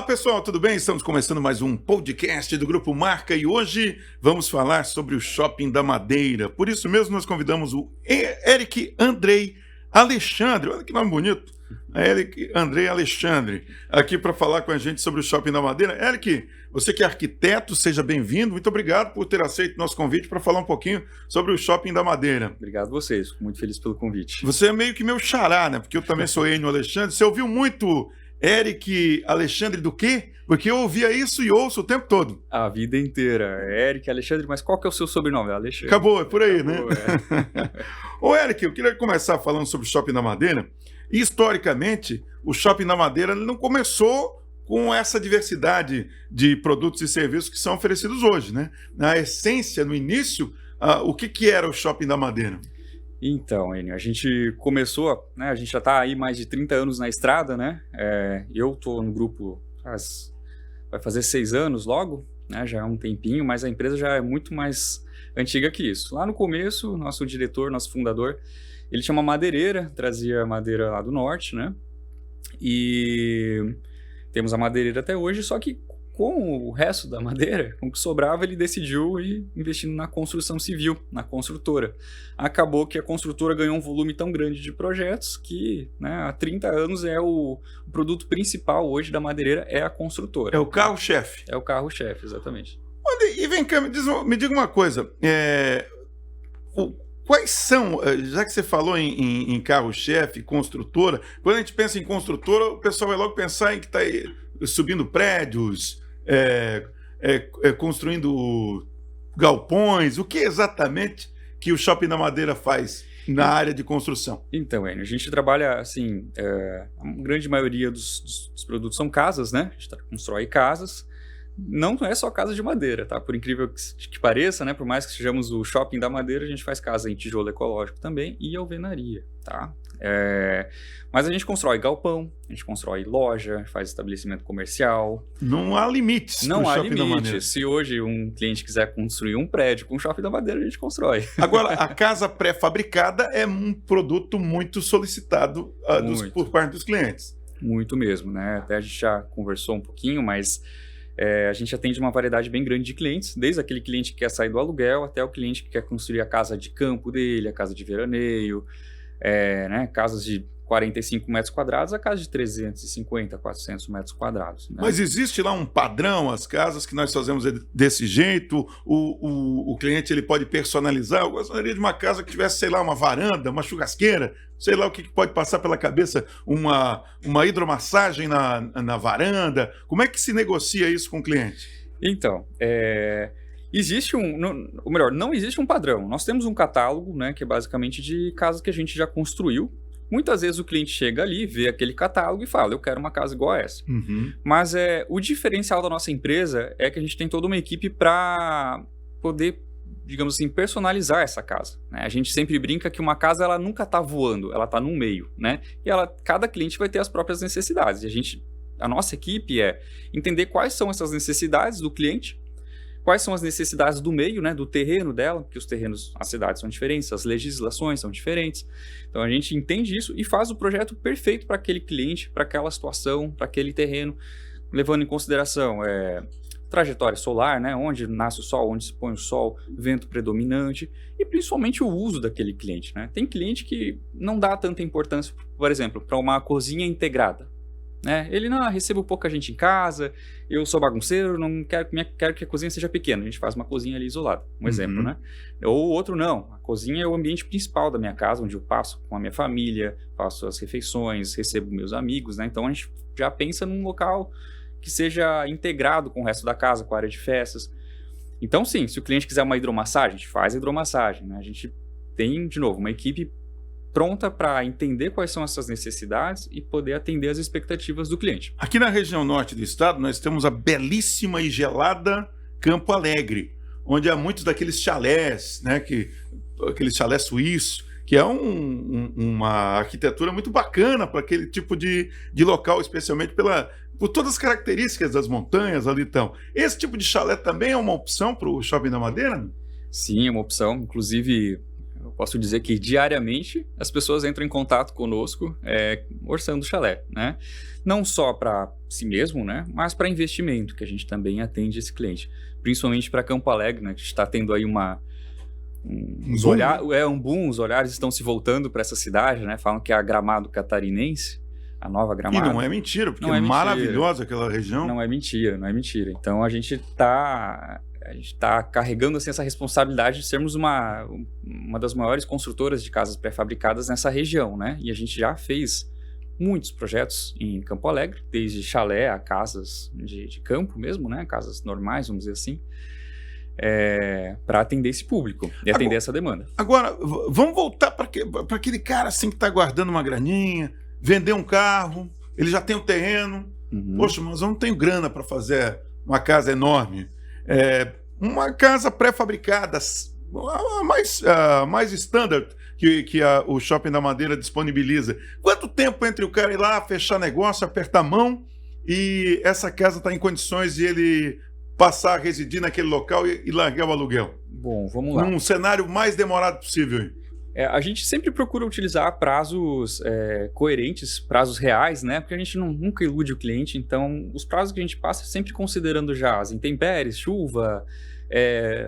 Olá pessoal, tudo bem? Estamos começando mais um podcast do Grupo Marca e hoje vamos falar sobre o Shopping da Madeira. Por isso mesmo nós convidamos o Eric Andrei Alexandre, olha que nome bonito, Eric Andrei Alexandre, aqui para falar com a gente sobre o Shopping da Madeira. Eric, você que é arquiteto, seja bem-vindo, muito obrigado por ter aceito nosso convite para falar um pouquinho sobre o Shopping da Madeira. Obrigado a vocês, fico muito feliz pelo convite. Você é meio que meu xará, né? Porque eu também sou Enio Alexandre, você ouviu muito Eric Alexandre do quê? Porque eu ouvia isso e ouço o tempo todo. A vida inteira. Eric Alexandre, mas qual que é o seu sobrenome? Alexandre. Acabou, é por aí, Acabou, né? Ô Eric, eu queria começar falando sobre o Shopping da Madeira. Historicamente, o Shopping da Madeira não começou com essa diversidade de produtos e serviços que são oferecidos hoje, né? Na essência, no início, o que era o Shopping da Madeira? Então, Enio, a gente começou, né, a gente já está aí mais de 30 anos na estrada, né? Eu estou no grupo, vai fazer 6 anos logo, né? Já é um tempinho, mas a empresa já é muito mais antiga que isso. Lá no começo, nosso diretor, nosso fundador, ele tinha uma madeireira, trazia madeira lá do norte, né? E temos a madeireira até hoje, só que com o resto da madeira, com o que sobrava, ele decidiu ir investindo na construção civil, na construtora. Acabou que a construtora ganhou um volume tão grande de projetos que, né, há 30 anos o produto principal hoje da madeireira é a construtora. É o carro-chefe. É o carro-chefe, exatamente. Olha, e vem cá, me diga uma coisa. Quais são, já que você falou em carro-chefe, construtora, quando a gente pensa em construtora, o pessoal vai logo pensar em que está subindo prédios, construindo galpões. O que exatamente que o Shopping da Madeira faz na área de construção? Então, Enio, a gente trabalha assim, a grande maioria dos produtos são casas, né? A gente constrói casas. Não é só casa de madeira, tá? Por incrível que pareça, né? Por mais que sejamos o Shopping da Madeira, a gente faz casa em tijolo ecológico também e alvenaria, tá? Mas a gente constrói galpão, a gente constrói loja, faz estabelecimento comercial. Não há limites. Não há limites. Se hoje um cliente quiser construir um prédio com o Shopping da Madeira, a gente constrói. Agora, a casa pré-fabricada é um produto muito solicitado por parte dos clientes. Muito mesmo, né? Até a gente já conversou um pouquinho, mas a gente atende uma variedade bem grande de clientes, desde aquele cliente que quer sair do aluguel até o cliente que quer construir a casa de campo dele, a casa de veraneio, né, casas de 45 metros quadrados a casa de 350, 400 metros quadrados. Né? Mas existe lá um padrão, as casas que nós fazemos desse jeito, o cliente ele pode personalizar. Eu gostaria de uma casa que tivesse, sei lá, uma varanda, uma churrasqueira, sei lá o que pode passar pela cabeça, uma hidromassagem na varanda. Como é que se negocia isso com o cliente? Então, existe não existe um padrão. Nós temos um catálogo, né, que é basicamente de casas que a gente já construiu. Muitas vezes o cliente chega ali, vê aquele catálogo e fala, eu quero uma casa igual a essa. Uhum. Mas o diferencial da nossa empresa é que a gente tem toda uma equipe para poder, digamos assim, personalizar essa casa. Né? A gente sempre brinca que uma casa ela nunca está voando, ela está no meio. Né? E cada cliente vai ter as próprias necessidades. E a nossa equipe é entender quais são essas necessidades do cliente, quais são as necessidades do meio, né, do terreno dela, porque os terrenos, as cidades são diferentes, as legislações são diferentes. Então a gente entende isso e faz o projeto perfeito para aquele cliente, para aquela situação, para aquele terreno, levando em consideração trajetória solar, né, onde nasce o sol, onde se põe o sol, vento predominante e principalmente o uso daquele cliente. Né? Tem cliente que não dá tanta importância, por exemplo, para uma cozinha integrada. Ele recebo pouca gente em casa, eu sou bagunceiro, não quero que a cozinha seja pequena, a gente faz uma cozinha ali isolada, exemplo, né? Ou outro não, a cozinha é o ambiente principal da minha casa, onde eu passo com a minha família, faço as refeições, recebo meus amigos, né? Então a gente já pensa num local que seja integrado com o resto da casa, com a área de festas. Então sim, se o cliente quiser uma hidromassagem, a gente faz a hidromassagem, né? A gente tem, de novo, uma equipe pronta para entender quais são essas necessidades e poder atender as expectativas do cliente. Aqui na região norte do estado, nós temos a belíssima e gelada Campo Alegre, onde há muitos daqueles chalés, né, aquele chalé suíço, que é uma arquitetura muito bacana para aquele tipo de local, especialmente por todas as características das montanhas ali. Então, esse tipo de chalé também é uma opção para o Shopping da Madeira? Sim, é uma opção. Inclusive, Eu posso dizer que diariamente as pessoas entram em contato conosco orçando chalé, né? Não só para si mesmo, né? Mas para investimento, que a gente também atende esse cliente. Principalmente para Campo Alegre, né? Que está tendo aí um boom, os olhares estão se voltando para essa cidade, né? Falam que é a Gramado catarinense, a nova Gramado. E não é mentira, porque é maravilhosa aquela região. Não é mentira. Então a gente está carregando assim, essa responsabilidade de sermos uma das maiores construtoras de casas pré-fabricadas nessa região, né? E a gente já fez muitos projetos em Campo Alegre, desde chalé a casas de campo mesmo, né? Casas normais, vamos dizer assim, para atender esse público e atender essa demanda. Agora, vamos voltar para aquele cara assim que está guardando uma graninha, vender um carro, ele já tem o terreno. Poxa, mas eu não tenho grana para fazer uma casa enorme. Uma casa pré-fabricada, a mais standard que o Shopping da Madeira disponibiliza. Quanto tempo entre o cara ir lá, fechar negócio, apertar a mão e essa casa está em condições de ele passar a residir naquele local e largar o aluguel? Bom, vamos lá. Num cenário mais demorado possível. A gente sempre procura utilizar prazos coerentes, prazos reais, né? Porque a gente nunca ilude o cliente, então os prazos que a gente passa sempre considerando já as intempéries, chuva,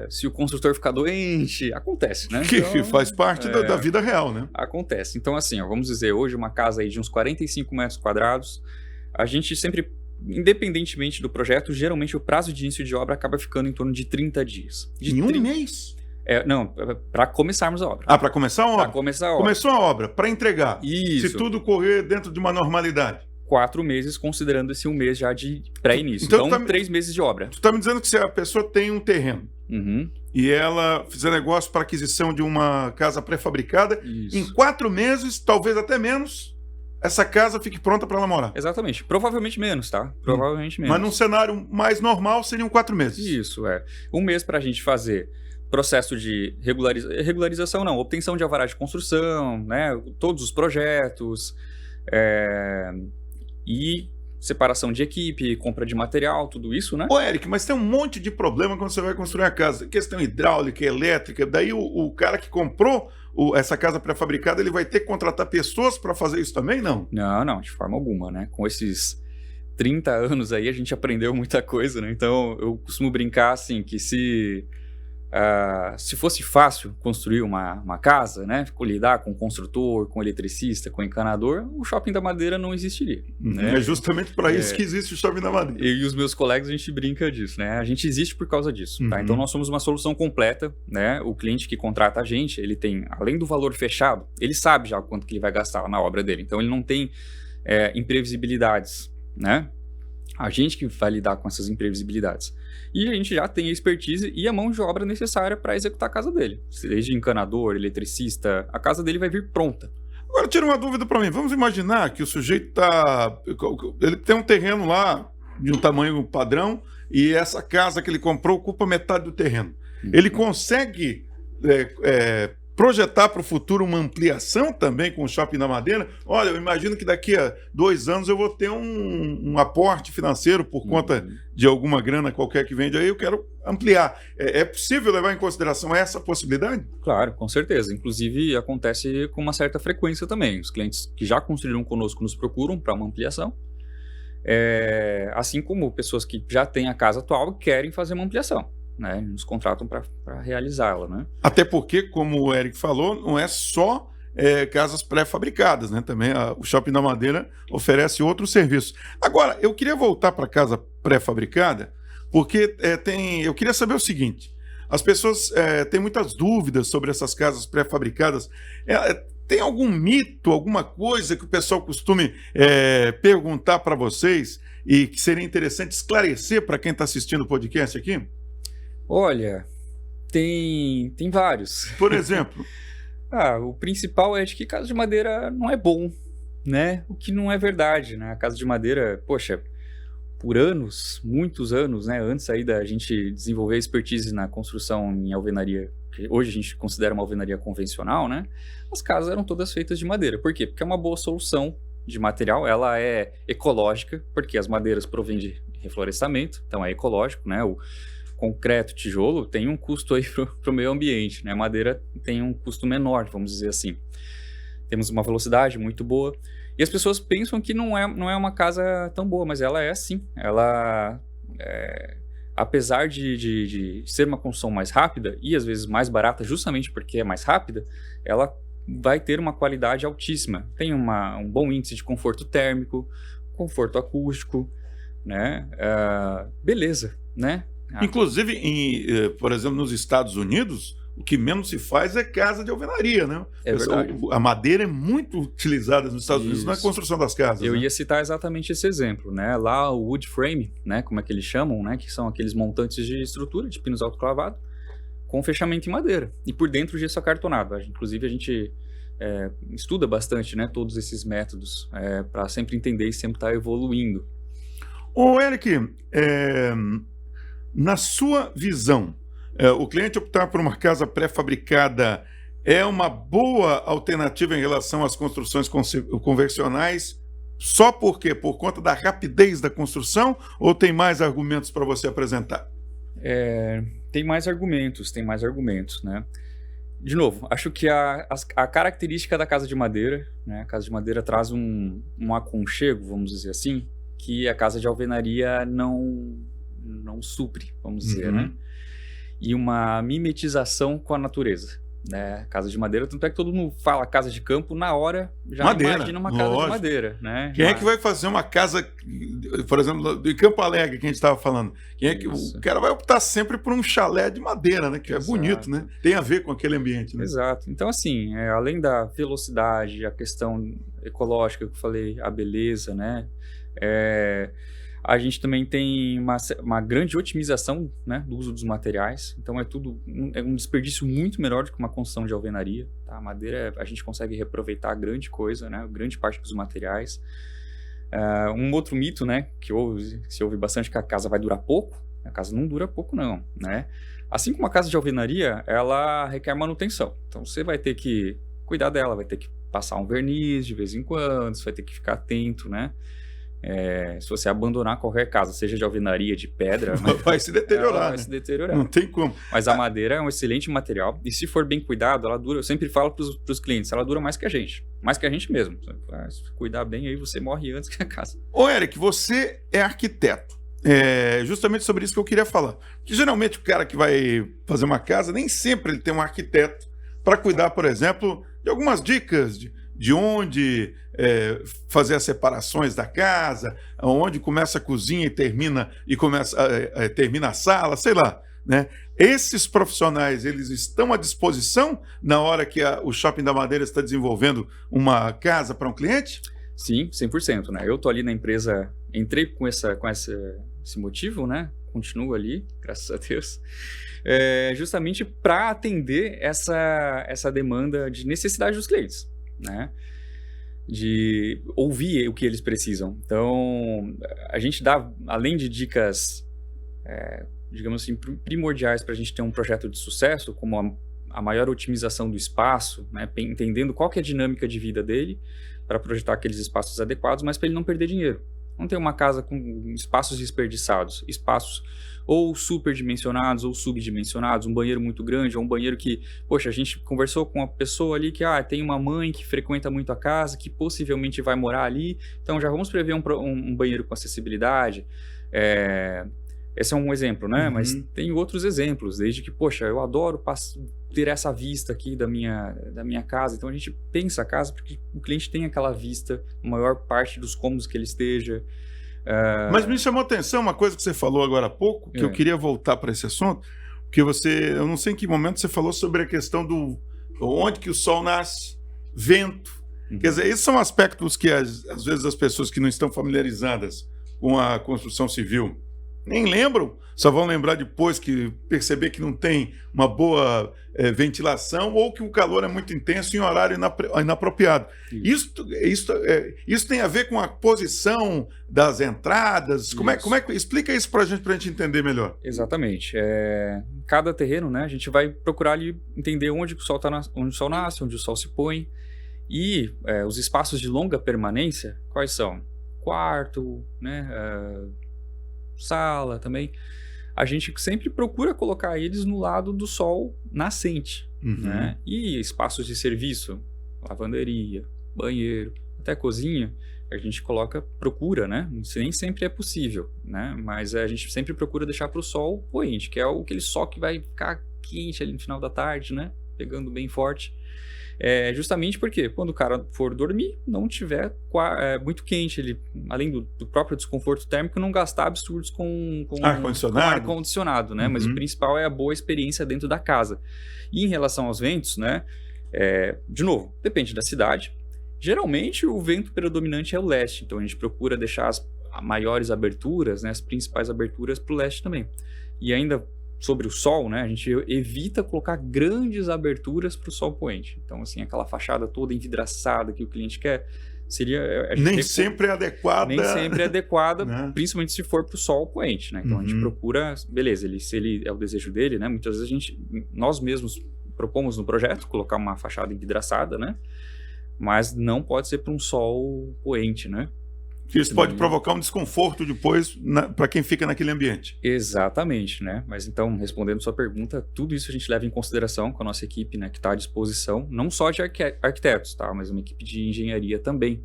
se o construtor ficar doente, acontece, né? Que faz parte da vida real, né? Acontece. Então, assim, vamos dizer, hoje uma casa aí de uns 45 metros quadrados, a gente sempre, independentemente do projeto, geralmente o prazo de início de obra acaba ficando em torno de 30 dias. Em um mês? Não, para começarmos a obra. Para começar a obra? Para começar a obra. Começou a obra, para entregar. Isso. Se tudo correr dentro de uma normalidade. 4 meses, considerando esse um mês já de pré-início. Então 3 meses de obra. Tu está me dizendo que se a pessoa tem um terreno e ela fizer negócio para aquisição de uma casa pré-fabricada, em 4 meses, talvez até menos, essa casa fique pronta para ela morar. Exatamente. Provavelmente menos, tá? Provavelmente menos. Mas num cenário mais normal, seriam 4 meses. Isso, Um mês para a gente fazer processo de regularização, não, obtenção de alvará de construção, né? Todos os projetos, e separação de equipe, compra de material, tudo isso, né? Ô, Eric, mas tem um monte de problema quando você vai construir a casa. Questão hidráulica, elétrica. Daí o cara que comprou essa casa pré-fabricada, ele vai ter que contratar pessoas para fazer isso também, não? Não, de forma alguma, né? Com esses 30 anos aí, a gente aprendeu muita coisa, né? Então, eu costumo brincar, assim, que se fosse fácil construir uma casa, né, lidar com construtor, com eletricista, com encanador, o Shopping da Madeira não existiria. Né? É justamente para isso que existe o Shopping da Madeira. Eu e os meus colegas, a gente brinca disso, né? A gente existe por causa disso, tá? Então, nós somos uma solução completa, né? O cliente que contrata a gente, ele tem, além do valor fechado, ele sabe já quanto que ele vai gastar na obra dele. Então, ele não tem imprevisibilidades, né? A gente que vai lidar com essas imprevisibilidades. E a gente já tem a expertise e a mão de obra necessária para executar a casa dele. Desde encanador, eletricista, a casa dele vai vir pronta. Agora, tira uma dúvida para mim. Vamos imaginar que o sujeito ele tem um terreno lá de um tamanho padrão e essa casa que ele comprou ocupa metade do terreno. Ele consegue projetar para o futuro uma ampliação também com o Shopping da Madeira? Olha, eu imagino que daqui a 2 anos eu vou ter um aporte financeiro por conta de alguma grana qualquer que vende aí, eu quero ampliar. É possível levar em consideração essa possibilidade? Claro, com certeza. Inclusive, acontece com uma certa frequência também. Os clientes que já construíram conosco nos procuram para uma ampliação, assim como pessoas que já têm a casa atual e querem fazer uma ampliação. Né, nos contratam para realizá-la, né? Até porque, como o Eric falou, não é só casas pré-fabricadas, né? Também o Shopping da Madeira oferece outros serviços. Agora, eu queria voltar para a casa pré-fabricada, porque eu queria saber o seguinte: as pessoas têm muitas dúvidas sobre essas casas pré-fabricadas. Tem algum mito, alguma coisa que o pessoal costume perguntar para vocês e que seria interessante esclarecer para quem está assistindo o podcast aqui? Olha, tem vários. Por exemplo? O principal é de que casa de madeira não é bom, né? O que não é verdade, né? A casa de madeira, poxa, por anos, muitos anos, né? Antes aí da gente desenvolver expertise na construção em alvenaria, que hoje a gente considera uma alvenaria convencional, né? As casas eram todas feitas de madeira. Por quê? Porque é uma boa solução de material, ela é ecológica, porque as madeiras provêm de reflorestamento, então é ecológico, né? concreto, tijolo, tem um custo aí para o meio ambiente, né? Madeira tem um custo menor, vamos dizer assim. Temos uma velocidade muito boa. E as pessoas pensam que não é uma casa tão boa, mas ela é sim. Ela, apesar de ser uma construção mais rápida e às vezes mais barata, justamente porque é mais rápida, ela vai ter uma qualidade altíssima. Tem um bom índice de conforto térmico, conforto acústico, né? Beleza, né? Inclusive, por exemplo, nos Estados Unidos, o que menos se faz é casa de alvenaria, né? É verdade. A madeira é muito utilizada nos Estados Unidos na construção das casas. Eu né? ia citar exatamente esse exemplo, né? Lá o wood frame, né? Como é que eles chamam, né? Que são aqueles montantes de estrutura de pinos autoclavados com fechamento em madeira e por dentro gesso acartonado. Inclusive a gente estuda bastante, né? Todos esses métodos para sempre entender e sempre estar evoluindo. Ô, Eric, na sua visão, o cliente optar por uma casa pré-fabricada é uma boa alternativa em relação às construções convencionais só porque por conta da rapidez da construção ou tem mais argumentos para você apresentar? Tem mais argumentos, né? De novo, acho que a característica da casa de madeira, né? A casa de madeira traz um aconchego, vamos dizer assim, que a casa de alvenaria não supre, vamos dizer, né? E uma mimetização com a natureza, né? Casa de madeira, tanto é que todo mundo fala casa de campo, na hora já imagina uma casa de madeira, né? Quem é que vai fazer uma casa, por exemplo, de Campo Alegre, que a gente estava falando? O cara vai optar sempre por um chalé de madeira, né? Que é bonito, né? Tem a ver com aquele ambiente, né? Exato. Então, assim, além da velocidade, a questão ecológica que eu falei, a beleza, né? A gente também tem uma grande otimização, né, do uso dos materiais. Então é um desperdício muito menor do que uma construção de alvenaria. Tá? A madeira a gente consegue reaproveitar grande coisa, né, grande parte dos materiais. Um outro mito, né, que se ouve bastante, que a casa vai durar pouco. A casa não dura pouco não, né? Assim como a casa de alvenaria, ela requer manutenção. Então você vai ter que cuidar dela, vai ter que passar um verniz de vez em quando, você vai ter que ficar atento, né? Se você abandonar qualquer casa, seja de alvenaria, de pedra, vai se deteriorar. Vai se deteriorar. Não tem como. Mas a madeira é um excelente material e se for bem cuidado, ela dura. Eu sempre falo para os clientes, ela dura mais que a gente mesmo. Se cuidar bem, aí você morre antes que a casa. Ô, Eric, você é arquiteto. Justamente sobre isso que eu queria falar. Porque geralmente o cara que vai fazer uma casa, nem sempre ele tem um arquiteto para cuidar, por exemplo, de algumas dicas de onde fazer as separações da casa, onde começa a cozinha e termina a sala, sei lá, né? Esses profissionais, eles estão à disposição na hora que o Shopping da Madeira está desenvolvendo uma casa para um cliente? Sim, 100%, né? Eu tô ali na empresa, entrei com esse motivo, né? Continuo ali, graças a Deus, justamente para atender essa demanda de necessidade dos clientes, né? De ouvir o que eles precisam. Então, a gente dá, além de dicas, digamos assim, primordiais para a gente ter um projeto de sucesso, como a maior otimização do espaço, né? Entendendo qual que é a dinâmica de vida dele, para projetar aqueles espaços adequados, mas para ele não perder dinheiro. Não ter uma casa com espaços desperdiçados, espaços ou superdimensionados ou subdimensionados, um banheiro muito grande, ou um banheiro que, poxa, a gente conversou com uma pessoa ali que tem uma mãe que frequenta muito a casa, que possivelmente vai morar ali, então já vamos prever um banheiro com acessibilidade. Esse é um exemplo, né? Mas tem outros exemplos, desde que, poxa, eu adoro ter essa vista aqui da minha casa, então a gente pensa a casa porque o cliente tem aquela vista, a maior parte dos cômodos que ele esteja. Mas me chamou a atenção uma coisa que você falou agora há pouco, que eu queria voltar para esse assunto, porque eu não sei em que momento você falou sobre a questão do onde que o sol nasce, vento. Quer dizer, esses são aspectos que às vezes as pessoas que não estão familiarizadas com a construção civil nem lembram, só vão lembrar depois que perceber que não tem uma boa ventilação ou que o calor é muito intenso em horário inapropriado. Isso tem a ver com a posição das entradas? Como é que explica isso para a gente entender melhor? Exatamente. Cada terreno, né, a gente vai procurar ali entender onde o sol nasce, onde o sol se põe e os espaços de longa permanência, quais são? Quarto, né, sala também. a gente sempre procura colocar eles no lado do sol nascente, né? E espaços de serviço, lavanderia, banheiro, até cozinha, a gente procura, né? Isso nem sempre é possível, né? Mas a gente sempre procura deixar para o sol poente, que é aquele sol que vai ficar quente ali no final da tarde, né? Pegando bem forte. Justamente porque quando o cara for dormir, não tiver muito quente, ele, além do próprio desconforto térmico, não gastar absurdos com ar-condicionado, né? Mas o principal é a boa experiência dentro da casa. E em relação aos ventos, né? De novo, depende da cidade. Geralmente o vento predominante é o leste, então a gente procura deixar as maiores aberturas, né? As principais aberturas para o leste também. E ainda sobre o sol, né, a gente evita colocar grandes aberturas para o sol poente. Então, assim, aquela fachada toda envidraçada que o cliente quer, seria... Nem sempre é adequada. Nem sempre é adequada, né? Principalmente se for para o sol poente, né? Então, a gente procura... Beleza, se ele é o desejo dele, né? Muitas vezes nós mesmos propomos no projeto colocar uma fachada envidraçada, né? Mas não pode ser para um sol poente, né? Isso pode provocar um desconforto depois para quem fica naquele ambiente. Exatamente, né? Mas então, respondendo sua pergunta, tudo isso a gente leva em consideração com a nossa equipe, né, que está à disposição, não só de arquitetos, tá? Mas uma equipe de engenharia também.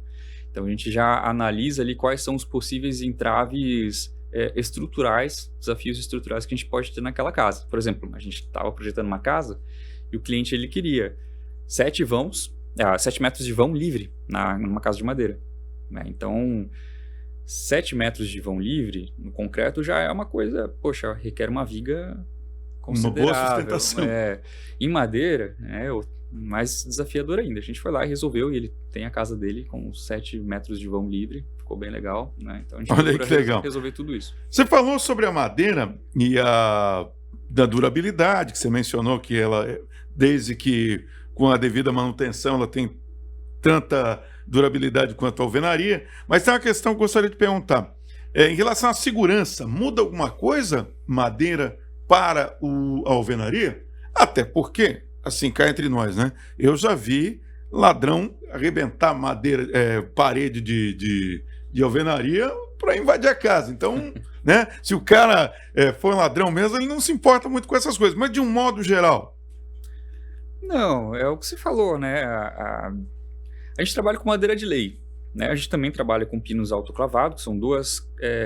Então, a gente já analisa ali quais são os possíveis entraves estruturais, desafios estruturais que a gente pode ter naquela casa. Por exemplo, a gente estava projetando uma casa e o cliente ele queria 7 metros de vão livre numa casa de madeira. Né? Então, 7 metros de vão livre no concreto já é uma coisa, poxa, requer uma viga considerável. Uma boa sustentação. Em madeira, mais desafiador ainda. A gente foi lá e resolveu, e ele tem a casa dele com 7 metros de vão livre, ficou bem legal. Né? Então a gente procura resolver tudo isso. Você falou sobre a madeira e da durabilidade, que você mencionou que ela, desde que com a devida manutenção, ela tem tanta durabilidade quanto a alvenaria, mas tem uma questão que eu gostaria de perguntar. Em relação à segurança, muda alguma coisa madeira para a alvenaria? Até porque, assim, cá entre nós, né? Eu já vi ladrão arrebentar madeira, parede de alvenaria para invadir a casa. Então, né? Se o cara for um ladrão mesmo, ele não se importa muito com essas coisas, mas de um modo geral. Não, é o que você falou, né? A gente trabalha com madeira de lei, né? A gente também trabalha com pinos autoclavados, que são duas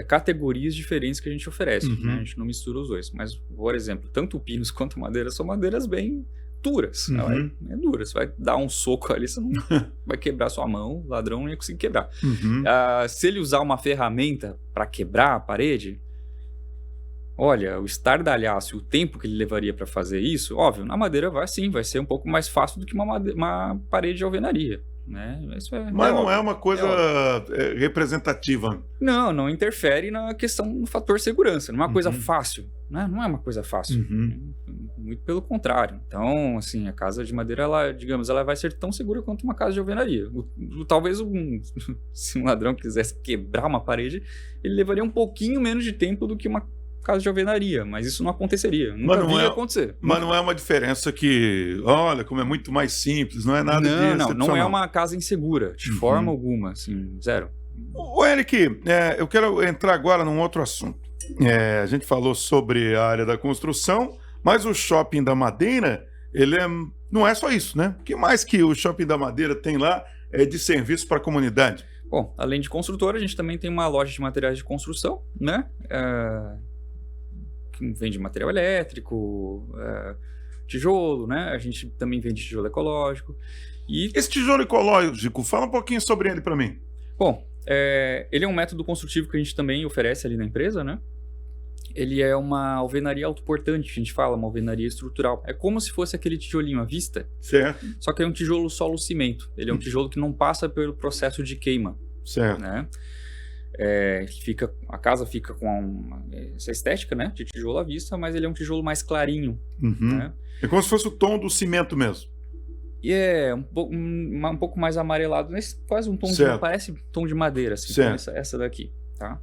categorias diferentes que a gente oferece, né? A gente não mistura os dois. Mas, por exemplo, tanto pinos quanto madeira são madeiras bem duras. É dura, você vai dar um soco ali, você não vai quebrar sua mão, o ladrão não ia conseguir quebrar. Se ele usar uma ferramenta para quebrar a parede, olha, o estardalhaço e o tempo que ele levaria para fazer isso, óbvio, na madeira vai ser um pouco mais fácil do que uma parede de alvenaria. Né? Mas não é uma coisa representativa. Não interfere na questão, no fator segurança. Não é uma coisa fácil, né? Não é uma coisa fácil. Muito pelo contrário. Então, assim, a casa de madeira, ela vai ser tão segura quanto uma casa de alvenaria. Talvez se um ladrão quisesse quebrar uma parede, ele levaria um pouquinho menos de tempo do que uma casa de alvenaria, mas isso não aconteceria. Nunca vi acontecer. Mas não é uma diferença que, olha, como é muito mais simples, não é nada disso. Não é uma casa insegura, de forma alguma, assim, zero. Ô, Eric, eu quero entrar agora num outro assunto. A gente falou sobre a área da construção, mas o Shopping da Madeira, não é só isso, né? O que mais que o Shopping da Madeira tem lá de serviço para a comunidade? Bom, além de construtora, a gente também tem uma loja de materiais de construção, né? Que vende material elétrico, tijolo, né? A gente também vende tijolo ecológico. E esse tijolo ecológico, fala um pouquinho sobre ele para mim. Bom, ele é um método construtivo que a gente também oferece ali na empresa, né? Ele é uma alvenaria autoportante, a gente fala, uma alvenaria estrutural. É como se fosse aquele tijolinho à vista, certo? Só que é um tijolo solo-cimento. Ele é um tijolo que não passa pelo processo de queima, certo? Né? A casa fica com essa estética, né, de tijolo à vista, mas ele é um tijolo mais clarinho. Né? É como se fosse o tom do cimento mesmo. E é um pouco mais amarelado, quase um tom parece tom de madeira, assim, como essa daqui, tá?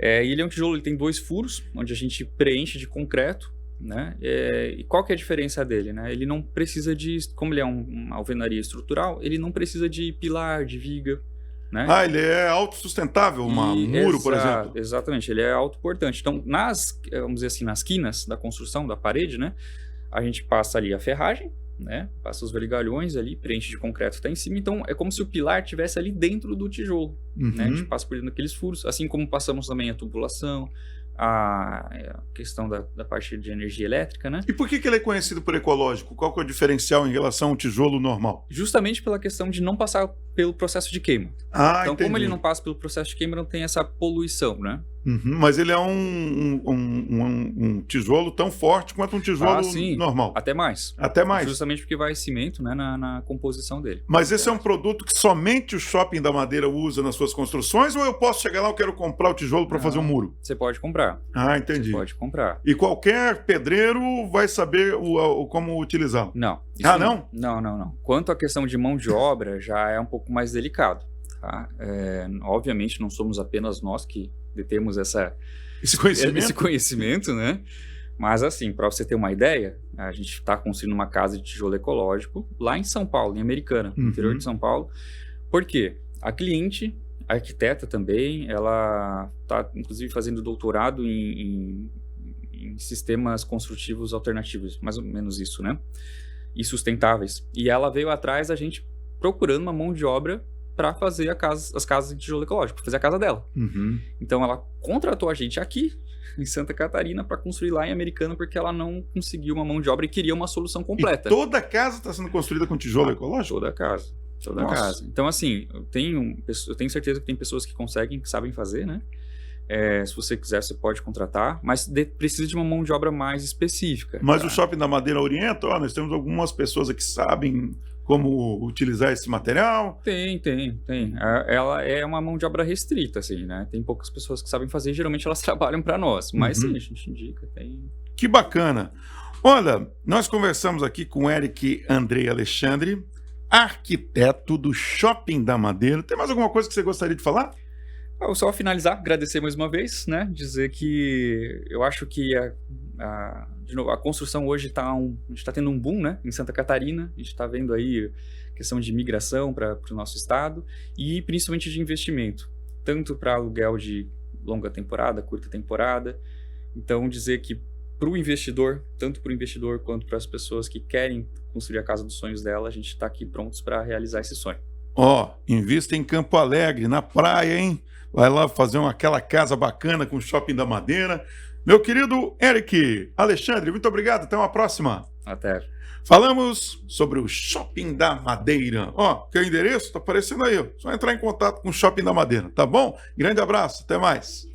E ele é um tijolo, ele tem 2 furos, onde a gente preenche de concreto, né? E qual que é a diferença dele, né? Ele não precisa como ele é uma alvenaria estrutural, ele não precisa de pilar, de viga. né? Ah, ele é autossustentável, um muro, por exemplo. Exatamente, ele é autoportante. Então, vamos dizer assim, nas quinas da construção da parede, né? A gente passa ali a ferragem, né? Passa os vergalhões ali, preenche de concreto até em cima. Então, é como se o pilar estivesse ali dentro do tijolo, né? A gente passa por dentro daqueles furos, assim como passamos também a tubulação, a questão da parte de energia elétrica, né? E por que ele é conhecido por ecológico? Qual que é o diferencial em relação ao tijolo normal? Justamente pela questão de não passar pelo processo de queima. Ah, então, entendi. como ele não passa pelo processo de queima, não tem essa poluição, né? Mas ele é um tijolo tão forte quanto um tijolo normal. Até mais. Até mais. Justamente porque vai cimento, né, na composição dele. Mas esse é um produto que somente o Shopping da Madeira usa nas suas construções, ou eu posso chegar lá e quero comprar o tijolo para fazer um muro? Você pode comprar. Ah, entendi. Você pode comprar. E qualquer pedreiro vai saber como utilizá-lo? Não. Não? Não. Quanto à questão de mão de obra, já é um pouco mais delicado. Tá? Obviamente, não somos apenas nós que detemos esse conhecimento, né? Mas assim, para você ter uma ideia, a gente está construindo uma casa de tijolo ecológico lá em São Paulo, em Americana, no interior de São Paulo. Por quê? A cliente, a arquiteta também, ela está inclusive fazendo doutorado em sistemas construtivos alternativos, mais ou menos isso, né? E sustentáveis. E ela veio atrás da gente procurando uma mão de obra para fazer as casas de tijolo ecológico, para fazer a casa dela. Então ela contratou a gente aqui em Santa Catarina para construir lá em Americana, porque ela não conseguiu uma mão de obra e queria uma solução completa. E toda a casa está sendo construída com tijolo ecológico? Toda a casa. Então assim, eu tenho certeza que tem pessoas que conseguem, que sabem fazer, né? Se você quiser, você pode contratar, mas precisa de uma mão de obra mais específica. Mas o Shopping da Madeira orienta, nós temos algumas pessoas aqui que sabem como utilizar esse material? Tem. Ela é uma mão de obra restrita, assim, né? Tem poucas pessoas que sabem fazer, geralmente elas trabalham para nós, mas sim, a gente indica, tem. Que bacana! Olha, nós conversamos aqui com o Eric Andrei Alexandre, arquiteto do Shopping da Madeira. Tem mais alguma coisa que você gostaria de falar? Só finalizar, agradecer mais uma vez, né? Dizer que eu acho que de novo, a construção hoje a gente está tendo um boom, né? Em Santa Catarina, a gente está vendo aí questão de migração para o nosso estado e principalmente de investimento, tanto para aluguel de longa temporada, curta temporada. Então, dizer que para o investidor, tanto para o investidor quanto para as pessoas que querem construir a casa dos sonhos dela, a gente está aqui prontos para realizar esse sonho. Invista em Campo Alegre, na praia, hein? Vai lá fazer aquela casa bacana com o Shopping da Madeira. Meu querido Eric Alexandre, muito obrigado. Até uma próxima. Até. Falamos sobre o Shopping da Madeira. Que o endereço está aparecendo aí. Só entrar em contato com o Shopping da Madeira, tá bom? Grande abraço, até mais.